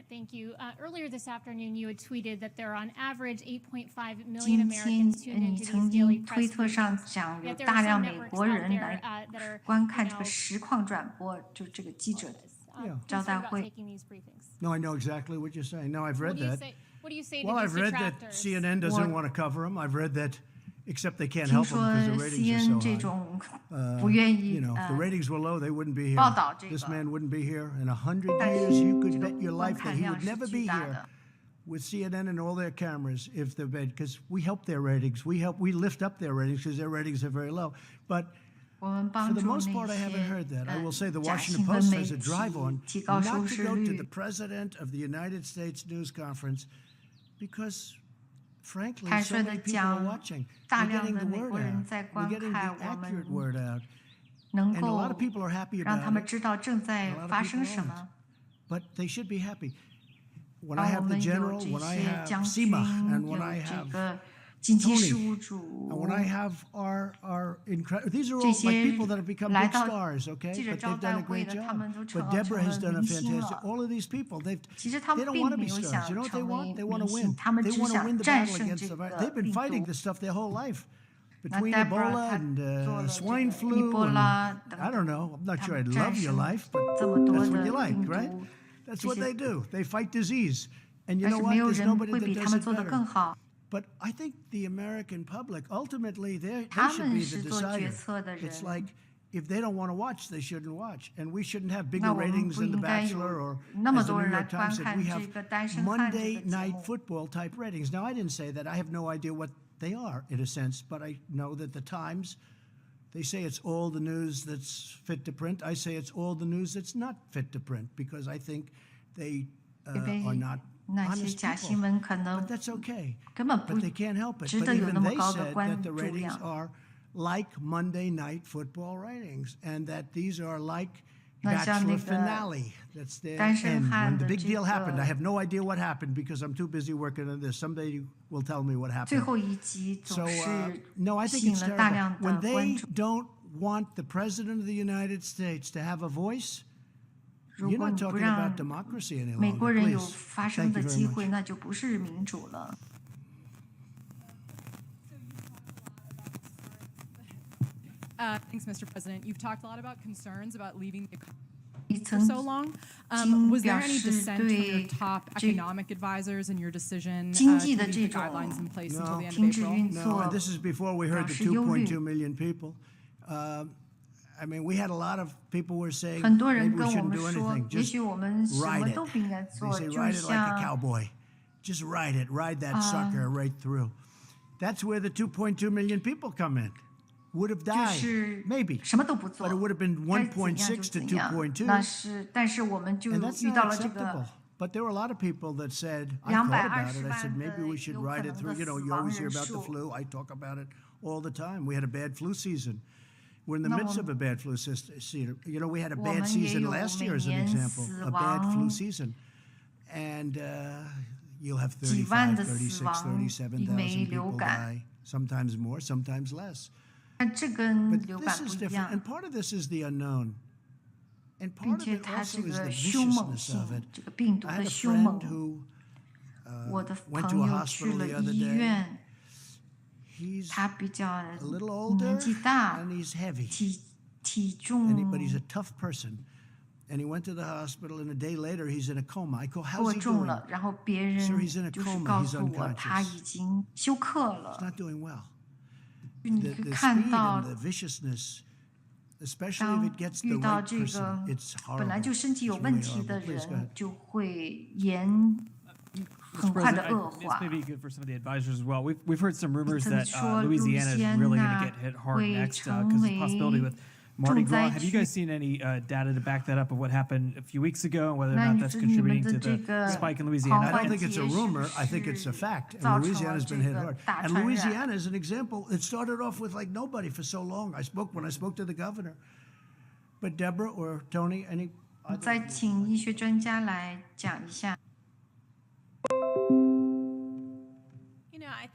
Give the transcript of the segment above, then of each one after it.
Thank you. Earlier this afternoon, you had tweeted that there are on average 8.5 million 今天 Americans tuned 你 into 曾 these 经 daily 推 press 特上 briefings. 讲有 Yet there 大 are 量 some 美 networks 国 out 人 there 来 that are 观看这个实况转播，就这个记者的 Yeah. 招 concerned 待 about 会。 taking these briefings. No, I know exactly what you're saying. No, I've read that. What do you say to Well, these I've read that detractors? CNN doesn't What- want to cover them. I've read that, except they can't 听 help them 说 because the ratings are CNN so 这 high. 种不愿意 You know, if the ratings were low, they wouldn't be here. 报道这 This 个， man wouldn't be here. In 100但 years, 是 you 这 could 个 bet your 观 life that 看 he 量 would 是 never 巨 be 大 here 的。 with CNN and all their cameras if the because we help their ratings. We lift up their ratings because their ratings are very low. But 我们 for 帮 the 助 most 那 part, I haven't heard 些 that. I will say the 假 Washington 新闻 Post 媒 has a 体 drive on 提高收 not to 视 go to 率 the。president of the United States news conference because, frankly, 坦 so 率 many 的 people are 讲， watching. 大 We're 量 getting 的 the 美 word 国人 out. 在 We're 观 getting 看， the 我 accurate 们 word out. 能 And a lot 够 of people are happy 让 about 他们 it. 知道正 A 在 lot of 发 people 生什 aren't. 么。 But they should be happy. When 当 I 我 have the 们有 general, 这 when I 些 have 将军， SEMA, and 有 when I 这 have 个经济 Tony, 事务组 and when I have our incredible, these are 这 all 些 like people that have become 来 big 到 stars, okay? 记者 But 招 they've 待 done a 会 great 的，他 job. 们都 But 成 Deborah has 了 done a 明星 fantastic. 了。 All of these people, 其实他 they 们 don't 并 want to 没 be 有 stars. 想 You know what they 成 want? 为 They want 明 to 星， win. 他们 They 只 want to 想 win the 战 battle 胜 against 这 the virus. 个 They've been 病 fighting 毒。 this stuff their whole life. 那 Between Deborah Ebola 她 and 做了这 swine 个 flu, 波 and 拉等 I 等， don't know. I'm not 他 sure I 们战 love your 胜 life, but 这么多 that's what 的 you like, 病 right? 毒， That's 这 what 些 they do. They fight disease. And you 但 know 是 what? 没有 There's 人 nobody 会 that 比他 does 们 it 做得 better. 更好。 But I think the American public, ultimately, they 他 should 们 be 是 the 做决 decider. 策的 It's 人。 like if they don't want to watch, they shouldn't watch. And we shouldn't have 那 bigger 我们 ratings 不 than The 应该 Bachelor 有 or 那么 as the 多 New 人来 York 观 Times said. 看 We 这 have 个单身汉这 Monday 个节 night 目。 football type ratings. Now, I didn't say that. I have no idea what they are in a sense, but I know that the Times, they say it's all the news that's fit to print. I say it's all the news that's not fit to print because I think they 因为 are not 那些 honest 假 people. 新闻可 But 能 that's okay. 根本不 But they can't help it. 值 But 得有 even 那么 they 高的 said 关 that the 注 ratings 量。 are like Monday night football ratings, and that these are like 那像 Bachelor 那个 finale. That's their 单身 end. 汉 When the 的 big 这 deal happened, I 个 have no idea what happened because I'm too busy working on this. Somebody will tell me what 最 happened. 后一集 So 总是 no, I think 吸引 it's 了大 terrible. 量 When 的关 they 注。 don't want the president of the United States to have a voice, 如 you're 果 not 你不 talking 让 about democracy any 美 longer. 国人有 Please, 发声 thank 的 you 机 very 会， much. 那就不是民主了。Thanks, Mr. President. You've talked a lot about concerns about leaving the economy 你 for 曾 so long. 经 Was there 表 any 示 dissent from your 对 top 这 economic advisors in your decision 经 to 济的 leave 这 the guidelines in 种 place No. until the end of 停止 April? 运 No, 作 and this is before we heard the 表示忧虑。 2.2 million people. I mean, we had a lot of people were saying 很多人 maybe we 跟我 shouldn't 们 do 说， anything. 也 Just 许我们什 ride 么 it. 都不应该 They 做， say 就 ride it like a 像 cowboy. Just ride it. Ride that sucker right through. That's where the 2.2 million people come in. Would have 就 died, 是 maybe. 什么都不做 But it would have been 该怎样就 1.6 to 怎样。 2.2. 那是，但是我们就 And that's 遇到 not 了这 acceptable. 个 But there were a lot of people that said, I thought about it. 220 I said, 万 maybe 的 we should 有可 ride it 能 through. 的 You know, 死 you 亡 always hear 人 about the 数。 flu. I talk about it all the time. We had a bad flu season. We're in the 那 midst 我 of a bad flu season. You know, we had a 我 bad 们也 season 有 last 每 year as an 年 example, 死 a bad flu 亡 season. And you'll have 几万 35, 的死 36, 亡，因为 37,000 流 people 感。 die, sometimes more, sometimes less. 但这跟 But 流感 this 不 is 一 different. 样 And，part of this is the unknown. And 并 part of 且 it 它 also 这 is the 个凶猛 viciousness 性 of it.，这个病毒 I 的 had a 凶 friend 猛。 who 我的 went 朋 to a 友去 hospital 了 the other 医 day. 院， He's 他比较 a little 年 older 纪大， and he's heavy. 体重 But he's a tough person. And he went to the hospital, and a day later, he's in a coma. I go, 过 how's he 重 doing? 了，然后别 Sir, he's in 人 a 就是 coma. 告 He's 诉我 unconscious. 他已经休克 He's 了。 not doing well. 你 The, 可以 the 看 speed 到 and the viciousness, especially 当 if it gets 遇 the 到 right 这 person, 个 it's horrible. 本来就身体有 It's 问 really 题的 horrible. Please go 人 ahead. 就会延 Mr. 很快的 President, 恶 this 化。 may be good for some of the advisors as well. We've heard some rumors 曾 that 说 Louisiana is really going to get hit hard 路易斯安那 next 会 because of the possibility 成 with 为 Mardi 重灾 Gras. Have you 区。 guys seen any data to back that up of what happened a few weeks ago and whether or 那 not 你 that's 这你们 contributing 的 to 这 the 个 spike in 狂 Louisiana? I 欢 don't think it's 节 a 是不 rumor. I think it's 是 a fact. And 造成了 Louisiana's 这 been hit 个 hard. 大 And 传染？ Louisiana is an example. It started off with like nobody for so long. When I spoke to the governor. But Deborah or Tony, any 再请医学专家来讲一下。You know, I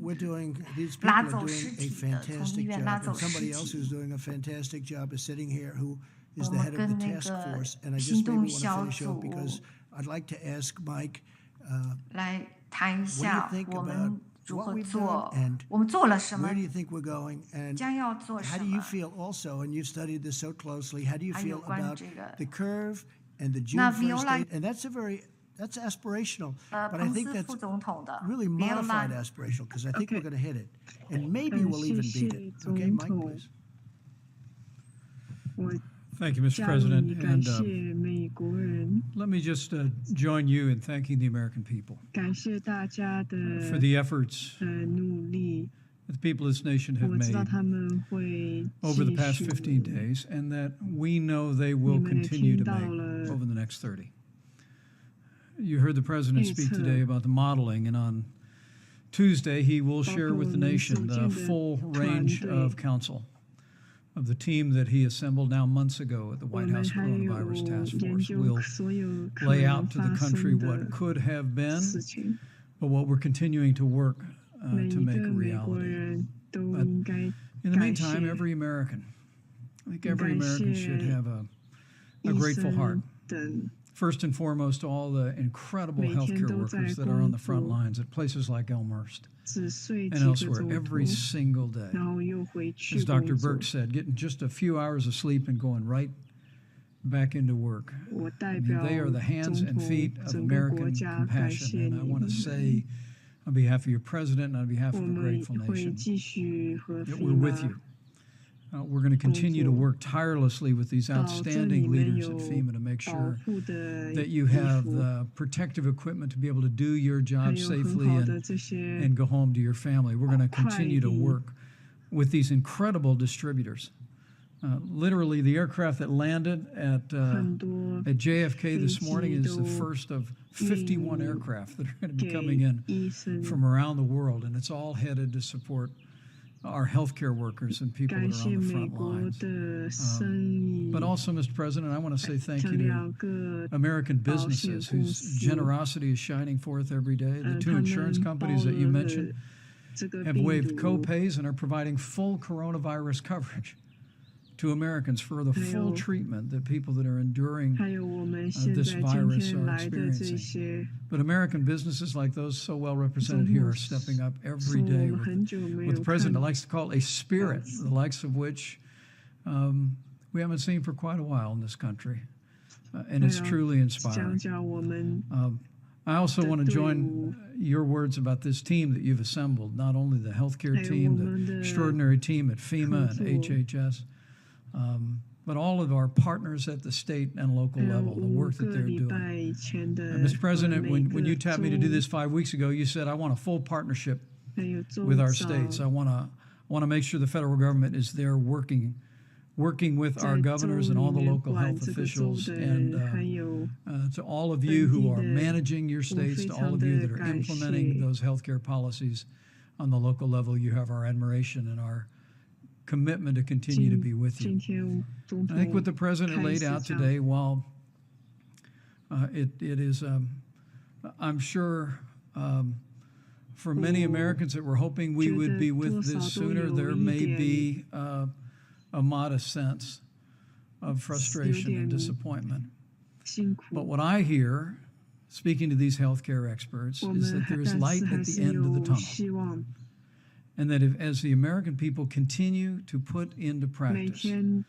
we're doing, these people 拉 are 走 doing 尸 a 体的，从医 fantastic 院拉 job. 走 And 尸 somebody else 体。 who's doing a fantastic job is sitting here who is 我 the 们 head of 跟 the 那 task 个 force. And I 行 just maybe 动 want to 小 finish off 组 because I'd like to ask Mike, 来谈一 what do you 下 think 我 about 们如 what 何 we've done 做， and 我们做了什么 where do，you think we're going? And 将要做 how 什 do you 么。 feel also, and you've studied this so closely, how do you 还有 feel 关于 about 这个 the curve and the June 那 1st Viola- date, and that's aspirational, but I 彭 think 斯 that's 副总统的 really Viola modified aspirational because I think we're going to hit it, and maybe we'll 谢 even 谢 beat it. Okay, 总 Mike, 统 please.，我 Thank you, Mr. 加入 President. 你，感 And 谢美国人， let me just join you in thanking the American people 感谢大家的 for the efforts 努力。 that the people of this nation have 我知道 made 他们会 over the 继 past 续 15 days, and that we know they will 你们也 continue to 听到 make 了 over the next 30. You heard the President speak 预测 today about the modeling, and on Tuesday he will 包 share 括 with 我 the 们 nation 所 the 见的 full range 团 of 队。 counsel of the team that he assembled now months ago at the 我 White 们 House 还有 Coronavirus Task 研 Force. 究 We'll 所有可 lay 能 out to the 发 country 生 what 的 could have been, 事情。 but what we're continuing to work 每 to 一 make 个 a 美国 reality. 人都 But 应该 In the 感 meantime, 谢 every American, I think 应 every 该 American should 谢 have a 医 grateful heart. 生等 First and foremost, all the incredible 每天 healthcare 都在 workers that are on the 工 front 作 lines at places like Elmhurst 只睡 and 几个 elsewhere 钟头 every，single day. 然后又回去 As 工 Dr. 作 Burke。said, getting just a few hours of sleep and going right back into work. 我 I 代 mean, 表 they are the hands 总 and 统 feet of 整个国 American 家感 compassion. 谢 And I 你 want to 们。 say, on behalf of your president and on behalf 我 of a 们 grateful 会 nation, 继续和 that FEMA we're with you. We're going to continue to work tirelessly with these 保证 outstanding 你们 leaders 有 at FEMA to make 保 sure 护的 that 衣 you have 服， the protective equipment to be able to do your 还 job 有很 safely 好的 and, 这些 and go home to your family. We're going to continue to 快递。 work with these incredible distributors. Literally, the aircraft that landed at 很多 JFK this morning is the 飞机都 first of 51 aircraft that are going to be 给 coming in 医生。 from around the world, and it's all headed to support our healthcare workers and people 感 that are 谢 on the 美 front 国 lines. 的生意 But also, Mr. President, I want to say thank 这 you to 两个 American 保险 businesses 公 whose 司， generosity is shining forth every day. The 他 two 们 insurance 包 companies that you 了 mentioned 这个 have 病 waived 毒， co-pays and are providing full coronavirus coverage to Americans for the full Ayo. treatment that people that are enduring. 还有我们现 this 在今 virus 天 are 来的这 experiencing. 些， But American businesses like those so well represented here are stepping up 说 every 我 day 们 with 很久没 what 有 the 看 president likes to call a spirit, Yes. the likes of which we haven't seen for quite a while in this country. And it's 还有 truly 讲 inspiring. 讲我们 I also want to join 队伍 your words about this team that you've assembled, not only the healthcare 还有 team, 我们 the 的 extraordinary team at FEMA 合作 and HHS, but all of our partners at the state and local 还有 level, the 5 work that 个 they're 礼 doing. 拜以前的 Mr. President, 每 when 个 you tapped me to do 州 this 5 weeks ago, you said, I want a full partnership 还有州 with our 长 states. I want to make sure the federal government is there working with our 在州 governors and all 里 the 面 local 管 health 这个州 officials 的 and 人，还有 to all of you who are 本地的 managing your states, to all of you that are implementing those healthcare policies on the local level. You have our admiration and our commitment to continue to be with 今 you. 天总 I think what 统 the president laid out today, while it is, I'm sure, for many Americans that were hoping we would be with this sooner, there may be a modest sense of frustration and disappointment. 辛苦， But what I hear, speaking to these healthcare experts, 我 is 们 that there 但 is 是 light 还 at the 是 end of the 有 tunnel. 希望， And that as the American people continue to put into 每 practice 天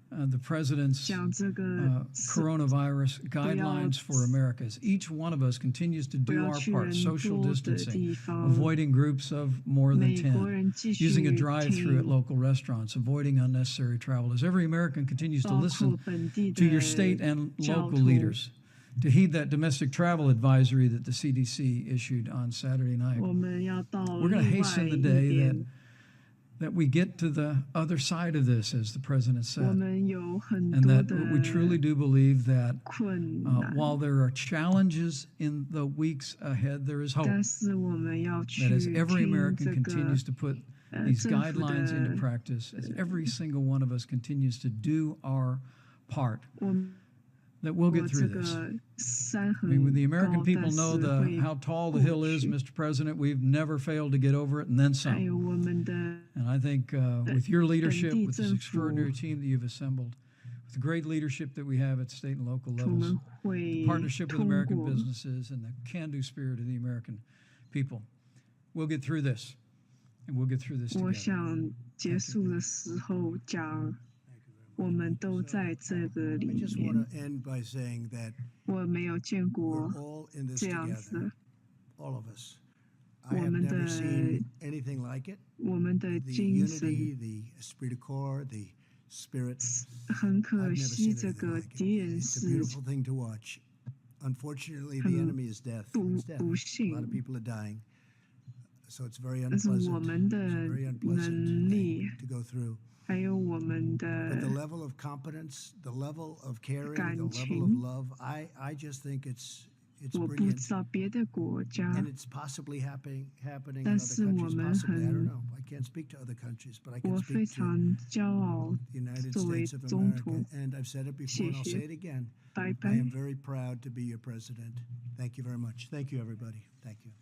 the president's 讲这个 coronavirus guidelines for America, as each one of us continues to 不 do 要 our 去 part, 人 social 多的 distancing, 地方， avoiding groups of more than 美国 10, 人继续 using a drive-through at 听， local restaurants, avoiding unnecessary travel, as every American continues to 包括 listen 本地 to your 的 state and 交 local 通， leaders, to heed that domestic travel advisory that the CDC issued on Saturday night. 我们要到 We're going to 另外 hasten the 一 day 边， that we get to the other side of this, as the president 我 said, 们有很 and 多 that 的 we truly do believe that 困难， while there are challenges in the weeks ahead, there is hope. 但是我们要去 That as every 听 American 这个 continues to put these 政府 guidelines into 的， practice, as every single one of us continues to do our part, 我 that we'll 我 get 这 through this. 个山 I 很 mean, when the 高 American，people 但 know 是会 how tall the hill is, 过去 Mr. President, we've never failed to get over it and then 还 some. 有我们的 And I think with your leadership, 本地 with this 政府 extraordinary team that you've assembled, with the great leadership that we have at state and local 我 levels, 们会 partnership with 通 American 过。 businesses and the can-do spirit of the American people, we'll get through this, and we'll get through this 我 together. 想结束的时候讲我们都在这个 I 里 just 面 want。to end by saying that 我没有见过 we're all in this 这样子 together, all of us. I 我 have 们 never 的 seen anything like it. 我们的 The 精神 unity, the esprit de corps, the spirit. 很 I've 可 never 惜， seen 这 anything 个 like it. 敌人 It's a 是 beautiful thing to watch. Unfortunately, the 很 enemy is death. 不 It's death. 不 A lot 幸 of，people are dying. So it's very 但是我 unpleasant. 们 It's 的 a very unpleasant 能力 thing to go through. 还有我们 But the 的 level of competence, the level of caring, the 感 level of 情， love, I just think it's 我不 brilliant. 知道别的国家 And，it's possibly happening in 但 other 是我 countries. 们 Possibly, I don't 很， know. I can't speak to other countries, but I can 我非 speak to 常骄傲 the United 作为 States of 总 America. 统。 And I've said it before, 谢 and I'll 谢， say it again. 拜 I 拜。 am very proud to be your president. Thank you very much. Thank you, everybody. Thank you.